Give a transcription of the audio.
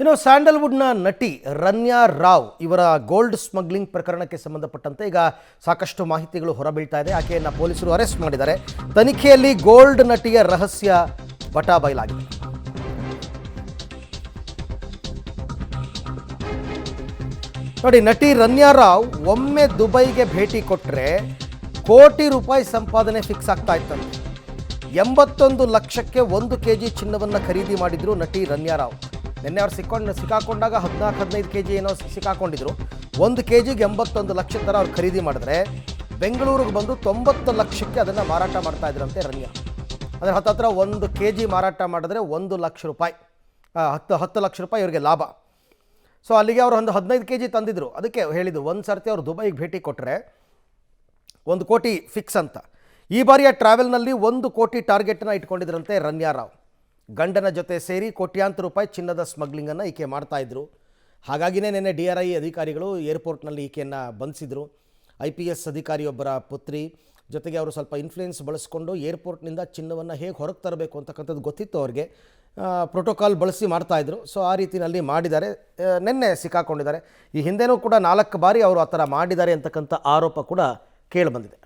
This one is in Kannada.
ಇನ್ನು ಸ್ಯಾಂಡಲ್ವುಡ್ನ ನಟಿ ರನ್ಯಾ ರಾವ್ ಇವರ ಗೋಲ್ಡ್ ಸ್ಮಗ್ಲಿಂಗ್ ಪ್ರಕರಣಕ್ಕೆ ಸಂಬಂಧಪಟ್ಟಂತೆ ಈಗ ಸಾಕಷ್ಟು ಮಾಹಿತಿಗಳು ಹೊರಬೀಳ್ತಾ ಇದೆ. ಆಕೆಯನ್ನು ಪೊಲೀಸರು ಅರೆಸ್ಟ್ ಮಾಡಿದ್ದಾರೆ. ತನಿಖೆಯಲ್ಲಿ ಗೋಲ್ಡ್ ನಟಿಯ ರಹಸ್ಯ ಬಟಾ ಬಯಲಾಗಿದೆ. ನೋಡಿ, ನಟಿ ರನ್ಯಾ ರಾವ್ ಒಮ್ಮೆ ದುಬೈಗೆ ಭೇಟಿ ಕೊಟ್ಟರೆ ಕೋಟಿ ರೂಪಾಯಿ ಸಂಪಾದನೆ ಫಿಕ್ಸ್ ಆಗ್ತಾ ಇತ್ತಂತೆ. 81 ಲಕ್ಷಕ್ಕೆ 1 ಕೆಜಿ ಚಿನ್ನವನ್ನು ಖರೀದಿ ಮಾಡಿದ್ರು ನಟಿ ರನ್ಯಾ ರಾವ್. ನಿನ್ನೆ ಅವ್ರು ಸಿಕ್ಕಾಕೊಂಡಾಗ 14-15 ಕೆಜಿ ಏನೋ ಸಿಕ್ಕಾಕೊಂಡಿದ್ರು. 1 ಕೆಜಿಗೆ 81 ಲಕ್ಷ ಥರ ಅವ್ರು ಖರೀದಿ ಮಾಡಿದ್ರೆ ಬೆಂಗಳೂರಿಗೆ ಬಂದು 90 ಲಕ್ಷಕ್ಕೆ ಅದನ್ನು ಮಾರಾಟ ಮಾಡ್ತಾ ಇದ್ರಂತೆ ರನ್ಯಾ. ಅಂದರೆ ಹತ್ತಿರ 1 ಕೆಜಿ ಮಾರಾಟ ಮಾಡಿದ್ರೆ 1 ಲಕ್ಷ ರೂಪಾಯಿ, 10 ಲಕ್ಷ ರೂಪಾಯಿ ಇವರಿಗೆ ಲಾಭ. ಸೊ ಅಲ್ಲಿಗೆ ಅವರು ಒಂದು 15 ಕೆಜಿ ತಂದಿದ್ರು. ಅದಕ್ಕೆ ಹೇಳಿದ್ದು, ಒಂದು ಸರ್ತಿ ಅವರು ದುಬೈಗೆ ಭೇಟಿ ಕೊಟ್ಟರೆ 1 ಕೋಟಿ ಫಿಕ್ಸ್ ಅಂತ. ಈ ಬಾರಿಯ ಟ್ರಾವೆಲ್ನಲ್ಲಿ 1 ಕೋಟಿ ಟಾರ್ಗೆಟನ್ನು ಇಟ್ಕೊಂಡಿದ್ರಂತೆ ರನ್ಯಾ ರಾವ್. ಗಂಡನ ಜೊತೆ ಸೇರಿ ಕೋಟ್ಯಾಂತರ ರೂಪಾಯಿ ಚಿನ್ನದ ಸ್ಮಗ್ಲಿಂಗನ್ನು ಈಕೆ ಮಾಡ್ತಾಯಿದ್ರು. ಹಾಗಾಗಿನೇ ನಿನ್ನೆ DRI ಅಧಿಕಾರಿಗಳು ಏರ್ಪೋರ್ಟ್ನಲ್ಲಿ ಈಕೆಯನ್ನು ಬಂಧಿಸಿದರು. IPS ಅಧಿಕಾರಿಯೊಬ್ಬರ ಪುತ್ರಿ ಜೊತೆಗೆ ಅವರು ಸ್ವಲ್ಪ ಇನ್ಫ್ಲೂಯೆನ್ಸ್ ಬಳಸ್ಕೊಂಡು ಏರ್ಪೋರ್ಟ್ನಿಂದ ಚಿನ್ನವನ್ನು ಹೇಗೆ ಹೊರಗೆ ತರಬೇಕು ಅಂತಕ್ಕಂಥದ್ದು ಗೊತ್ತಿತ್ತು ಅವ್ರಿಗೆ. ಪ್ರೋಟೋಕಾಲ್ ಬಳಸಿ ಮಾಡ್ತಾಯಿದ್ರು. ಸೊ ಆ ರೀತಿಯಲ್ಲಿ ಮಾಡಿದ್ದಾರೆ. ನಿನ್ನೆ ಸಿಕ್ಕಾಕೊಂಡಿದ್ದಾರೆ. ಈ ಹಿಂದೆನೂ ಕೂಡ 4 ಬಾರಿ ಅವರು ಆ ಥರ ಮಾಡಿದ್ದಾರೆ ಅಂತಕ್ಕಂಥ ಆರೋಪ ಕೂಡ ಕೇಳಿಬಂದಿದೆ.